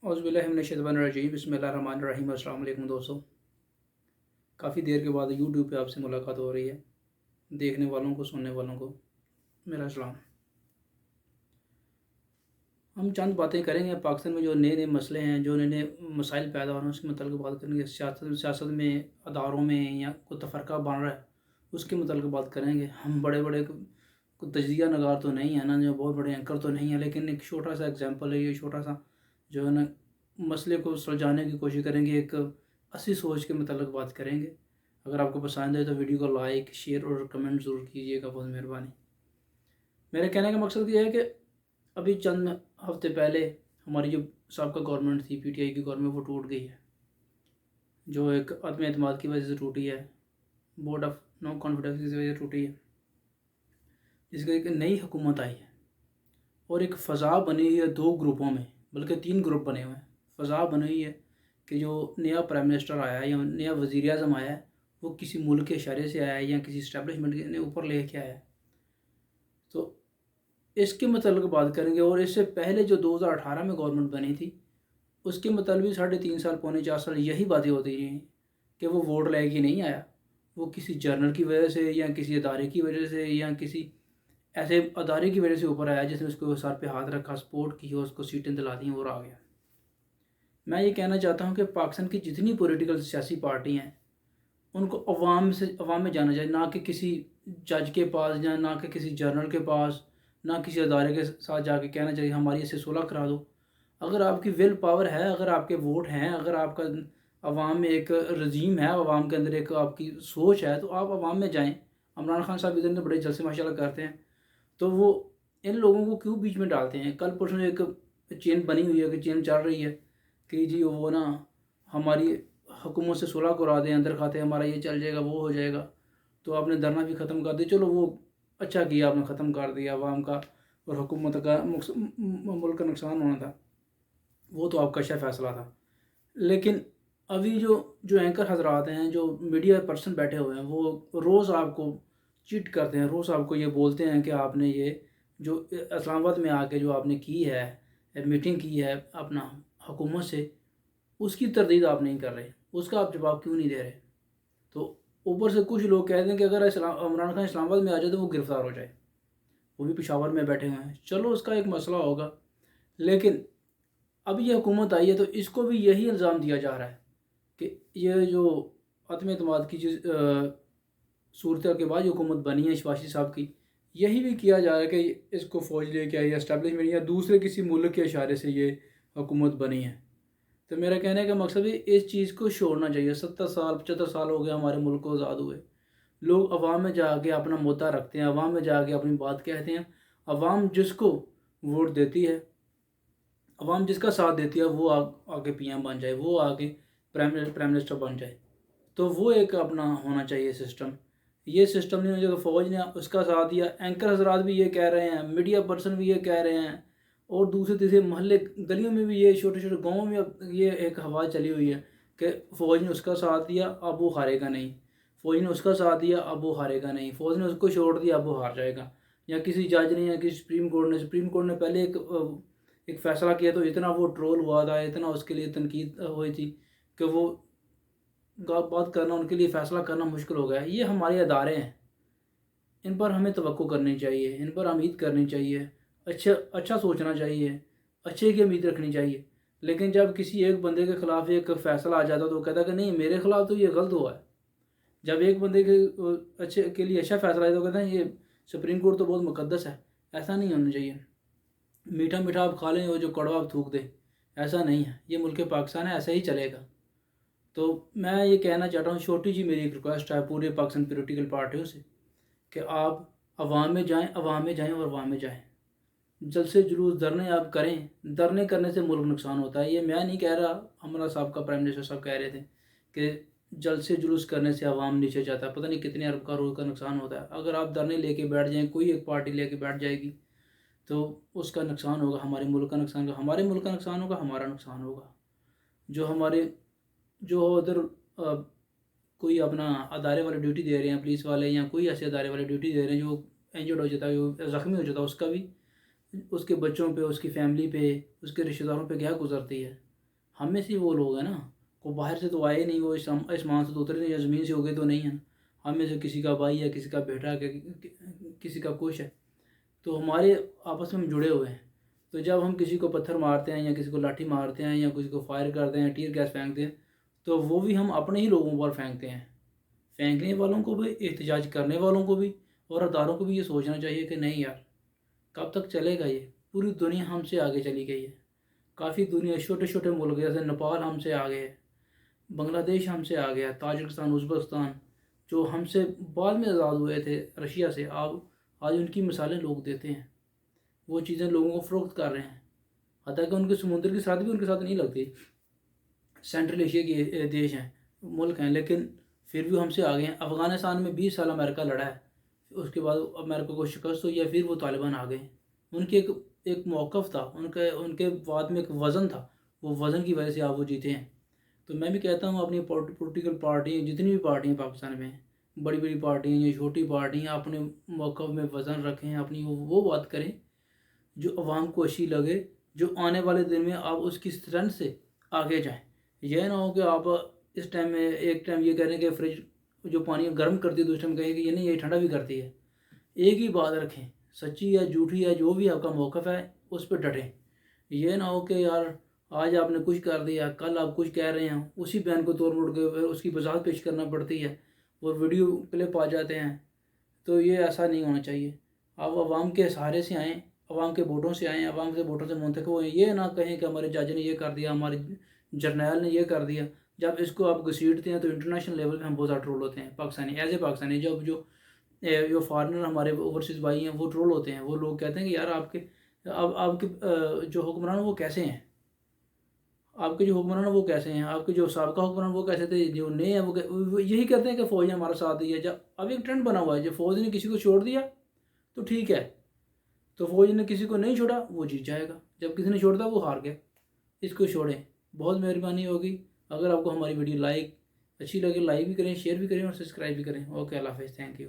اعوذ باللہ من الشیطان الرجیم بسم اللہ الرحمن الرحیم السلام علیکم دوستوں. کافی دیر کے بعد یوٹیوب پہ آپ سے ملاقات ہو رہی ہے. دیکھنے والوں کو سننے والوں کو میرا سلام. ہم چند باتیں کریں گے پاکستان میں جو نئے نئے مسئلے ہیں, جو نئے نئے مسائل پیدا ہو رہے ہیں اس کے متعلق بات کریں گے. سیاست میں اداروں میں یا کوئی تفرقہ بن رہا ہے اس کے متعلق بات کریں گے. ہم بڑے بڑے کوئی تجزیہ نگار تو نہیں ہیں نا, جو بہت بڑے اینکر تو نہیں ہیں, لیکن ایک چھوٹا سا ایگزامپل ہے. یہ چھوٹا سا جو ہے نا مسئلے کو سلجھانے کی کوشش کریں گے. ایک اصلی سوچ کے متعلق بات کریں گے. اگر آپ کو پسند ہے تو ویڈیو کو لائک شیئر اور کمنٹ ضرور کیجیے گا, بہت مہربانی. میرے کہنے کا مقصد یہ ہے کہ ابھی چند ہفتے پہلے ہماری جو سابقہ گورنمنٹ تھی, پی ٹی آئی کی گورنمنٹ, وہ ٹوٹ گئی ہے. جو ایک عدم اعتماد کی وجہ سے ٹوٹی ہے, ووٹ آف نو کانفیڈنس کی وجہ سے ٹوٹی ہے, جس کا ایک نئی حکومت آئی ہے اور ایک فضا بنی ہوئی ہے دو گروپوں میں, بلکہ تین گروپ بنے ہوئے ہیں. فضا بنی ہوئی ہے کہ جو نیا پرائم منسٹر آیا ہے یا نیا وزیر اعظم آیا ہے وہ کسی ملک کے اشارے سے آیا ہے یا کسی اسٹیبلشمنٹ کے اوپر لے کے آیا ہے. تو اس کے متعلق بات کریں گے. اور اس سے پہلے جو 2018 میں گورنمنٹ بنی تھی اس کے متعلق 3.5 سال پونے 4 سال یہی باتیں ہوتی رہی کہ وہ ووٹ لے کے نہیں آیا, وہ کسی جرنل کی وجہ سے یا کسی ادارے کی وجہ سے یا کسی ایسے ادارے کی وجہ سے اوپر آیا جس نے اس کو سر پہ ہاتھ رکھا, سپورٹ کی, اس کو سیٹیں دلا دیں اور آ گیا. میں یہ کہنا چاہتا ہوں کہ پاکستان کی جتنی پولیٹیکل سیاسی پارٹی ہیں ان کو عوام میں جانا چاہیے, نہ کہ کسی جج کے پاس یا نہ کہ کسی جرنل کے پاس, نہ کسی ادارے کے ساتھ جا کے کہنا چاہیے ہماری اس سے صلح کرا دو. اگر آپ کی ول پاور ہے, اگر آپ کے ووٹ ہیں, اگر آپ کا عوام میں ایک رژیم ہے, عوام کے اندر ایک آپ کی سوچ ہے, تو آپ عوام میں جائیں. عمران خان صاحب ادھر بڑے جلسے ماشاءاللہ کرتے ہیں, تو وہ ان لوگوں کو کیوں بیچ میں ڈالتے ہیں؟ کل پرسوں ایک چین بنی ہوئی ہے, کہ چین چل رہی ہے کہ جی وہ نا ہماری حکومت سے صلح کرا دیں, اندر کھاتے ہمارا یہ چل جائے گا, وہ ہو جائے گا. تو آپ نے دھرنا بھی ختم کر دیا, چلو وہ اچھا کیا, آپ نے ختم کر دیا. عوام کا اور حکومت کا ملک کا نقصان ہونا تھا, وہ تو آپ کا اچھا فیصلہ تھا. لیکن ابھی جو اینکر حضرات ہیں, جو میڈیا پرسن بیٹھے ہوئے ہیں, وہ روز آپ کو چیٹ کرتے ہیں, روز آپ کو یہ بولتے ہیں کہ آپ نے یہ جو اسلام آباد میں آ کے جو آپ نے کی ہے میٹنگ کی ہے اپنا حکومت سے, اس کی تردید آپ نہیں کر رہے, اس کا آپ جواب کیوں نہیں دے رہے. تو اوپر سے کچھ لوگ کہتے ہیں کہ اگر عمران خان اسلام آباد میں آ جائے تو وہ گرفتار ہو جائے, وہ بھی پشاور میں بیٹھے ہوئے ہیں. چلو اس کا ایک مسئلہ ہوگا, لیکن اب یہ حکومت آئی ہے تو اس کو بھی یہی الزام دیا جا رہا ہے کہ یہ جو عدم اعتماد کی صورتحال کے بعد جو حکومت بنی ہے شباشی صاحب کی, یہی بھی کیا جا رہا ہے کہ اس کو فوج لے کے آئی, اسٹیبلشمنٹ یا دوسرے کسی ملک کے اشارے سے یہ حکومت بنی ہے. تو میرا کہنے کا مقصد ہے اس چیز کو چھوڑنا چاہیے. 70 سال 75 سال ہو گئے ہمارے ملک کو آزاد ہوئے. لوگ عوام میں جا کے اپنا مدعا رکھتے ہیں, عوام میں جا کے اپنی بات کہتے ہیں. عوام جس کو ووٹ دیتی ہے, عوام جس کا ساتھ دیتی ہے, وہ آگے پی ایم بن جائے, وہ آگے پرائم منسٹر بن جائے. تو وہ ایک اپنا ہونا چاہیے سسٹم. یہ سسٹم نہیں ہونا چاہیے. فوج نے اس کا ساتھ دیا, اینکر حضرات بھی یہ کہہ رہے ہیں, میڈیا پرسن بھی یہ کہہ رہے ہیں, اور دوسرے تیسرے محلے گلیوں میں بھی, یہ چھوٹے چھوٹے گاؤں میں یہ ایک ہوا چلی ہوئی ہے کہ فوج نے اس کا ساتھ دیا اب وہ ہارے گا نہیں, فوج نے اس کا ساتھ دیا اب وہ ہارے گا نہیں, فوج نے اس کو چھوڑ دیا اب وہ ہار جائے گا. یا کسی جج نے یا کسی سپریم کورٹ نے پہلے ایک فیصلہ کیا تو اتنا وہ ٹرول ہوا تھا, اتنا اس کے لیے تنقید ہوئی تھی کہ وہ بات کرنا, ان کے لیے فیصلہ کرنا مشکل ہو گیا. یہ ہمارے ادارے ہیں, ان پر ہمیں توقع کرنی چاہیے, ان پر امید کرنی چاہیے, اچھا سوچنا چاہیے, اچھے کی امید رکھنی چاہیے. لیکن جب کسی ایک بندے کے خلاف ایک فیصلہ آ جاتا تو وہ کہتا کہ نہیں میرے خلاف تو یہ غلط ہوا ہے. جب ایک بندے کے لیے اچھا فیصلہ آیا تو کہتے ہیں یہ سپریم کورٹ تو بہت مقدس ہے. ایسا نہیں ہونا چاہیے. میٹھا میٹھا آپ کھا لیں اور جو کڑوا آپ تھوک دیں, ایسا نہیں ہے. یہ ملک پاکستان ہے, ایسا ہی چلے گا. تو میں یہ کہنا چاہتا ہوں, چھوٹی جی میری ایک ریکویسٹ ہے پورے پاکستان پولیٹیکل پارٹیوں سے کہ آپ عوام میں جائیں, عوام میں جائیں اور عوام میں جائیں. جلسے جلوس دھرنے آپ کریں, دھرنے کرنے سے ملک نقصان ہوتا ہے. یہ میں نہیں کہہ رہا, ہمارا صاحب کا پرائم منسٹر صاحب کہہ رہے تھے کہ جلسے جلوس کرنے سے عوام نیچے جاتا ہے, پتہ نہیں کتنے ارب کا روز کا نقصان ہوتا ہے. اگر آپ دھرنے لے کے بیٹھ جائیں, کوئی ایک پارٹی لے کے بیٹھ جائے گی تو اس کا نقصان ہوگا, ہمارے ملک کا نقصان ہوگا, ہمارے ملک کا نقصان ہوگا, ہمارا نقصان ہوگا. جو ادھر کوئی اپنا ادارے والے ڈیوٹی دے رہے ہیں, پولیس والے یا کوئی ایسے ادارے والے ڈیوٹی دے رہے ہیں, جو انجرڈ ہو جاتا ہے, جو زخمی ہو جاتا ہے, اس کا بھی اس کے بچوں پہ, اس کی فیملی پہ, اس کے رشتہ داروں پہ کیا گزرتی ہے. ہم میں سے وہ لوگ ہیں نا، وہ باہر سے تو آئے نہیں، وہ آسمان سے تو اترے نہیں، یا زمین سے ہو گئے تو نہیں ہیں، ہم میں سے کسی کا بھائی ہے، کسی کا بیٹا، کسی کا کچھ ہے، تو ہمارے آپس میں ہم جڑے ہوئے ہیں۔ تو جب ہم کسی کو پتھر مارتے ہیں یا کسی کو لاٹھی مارتے ہیں یا کسی کو فائر کرتے ہیں، ٹیئر گیس پھینکتے ہیں، تو وہ بھی ہم اپنے ہی لوگوں پر پھینکتے ہیں۔ پھینکنے والوں کو بھی، احتجاج کرنے والوں کو بھی، اور اداروں کو بھی یہ سوچنا چاہیے کہ نہیں یار، کب تک چلے گا یہ؟ پوری دنیا ہم سے آگے چلی گئی ہے، کافی دنیا، چھوٹے چھوٹے ملک جیسے نیپال ہم سے آگے ہے، بنگلہ دیش ہم سے آگے ہے، تاجکستان، ازبکستان، جو ہم سے بعد میں آزاد ہوئے تھے رشیا سے، آج ان کی مثالیں لوگ دیتے ہیں، وہ چیزیں لوگوں کو فروخت کر رہے ہیں، حتیٰ کہ ان کے سمندر کی ساتھ بھی ان کے ساتھ نہیں لگتی، سینٹرل ایشیا کے دیش ہیں، ملک ہیں، لیکن پھر بھی ہم سے آگے ہیں۔ افغانستان میں 20 سال امریکہ لڑا ہے، اس کے بعد امریکہ کو شکست ہوئی ہے، پھر وہ طالبان آ گئے۔ ان کی ایک موقف تھا، ان کے بعد میں ایک وزن تھا، وہ وزن کی وجہ سے آپ وہ جیتے ہیں۔ تو میں بھی کہتا ہوں اپنی پولیٹیکل پارٹی، جتنی بھی پارٹی ہیں پاکستان میں، بڑی بڑی پارٹی ہیں یا چھوٹی پارٹی ہیں، اپنے موقف میں وزن رکھیں، اپنی وہ بات کریں جو عوام کو اچھی لگے، جو آنے والے دن میں آپ اس کی اسٹرینتھ سے آگے جائیں۔ یہ نہ ہو کہ آپ اس ٹائم میں ایک ٹائم یہ کہہ رہے ہیں کہ فریج جو پانی گرم کرتی ہے، دوسرے ٹائم کہیں کہ یہ نہیں، یہ ٹھنڈا بھی کرتی ہے۔ ایک ہی بات رکھیں، سچی یا جھوٹی ہے، جو بھی آپ کا موقف ہے اس پہ ڈٹیں۔ یہ نہ ہو کہ یار آج آپ نے کچھ کر دیا، کل آپ کچھ کہہ رہے ہیں، اسی بیان کو توڑ موڑ کے اس کی وضاحت پیش کرنا پڑتی ہے اور ویڈیو کلپ آ جاتے ہیں۔ تو یہ ایسا نہیں ہونا چاہیے۔ آپ عوام کے سہارے سے آئیں، عوام کے ووٹوں سے آئیں، عوام کے ووٹوں سے منتخب ہوئیں۔ یہ نہ کہیں کہ ہمارے جج نے یہ کر دیا، ہمارے جرنیل نے یہ کر دیا۔ جب اس کو آپ گھسیٹتے ہیں تو انٹرنیشنل لیول پہ ہم بہت زیادہ ٹرول ہوتے ہیں پاکستانی، ایز اے پاکستانی۔ جب جو فارنر ہمارے اوورسیز بھائی ہیں وہ ٹرول ہوتے ہیں، وہ لوگ کہتے ہیں کہ یار آپ کے جو حکمران وہ کیسے ہیں، آپ کے جو حکمران وہ کیسے ہیں، آپ کے جو سابقہ حکمران وہ کیسے تھے، جو نئے ہیں وہ یہی کہتے ہیں کہ فوج نے ہمارا ساتھ دیا۔ جب اب ایک ٹرینڈ بنا ہوا ہے، جب فوج نے کسی کو چھوڑ دیا تو ٹھیک ہے، تو فوج نے کسی کو نہیں چھوڑا وہ جیت جائے گا، جب کسی نے چھوڑ دیا وہ ہار گیا۔ اس کو چھوڑیں، بہت مہربانی ہوگی اگر آپ کو ہماری ویڈیو اچھی لگے، لائک بھی کریں، شیئر بھی کریں اور سبسکرائب بھی کریں۔ اوکے، اللہ حافظ، تھینک یو۔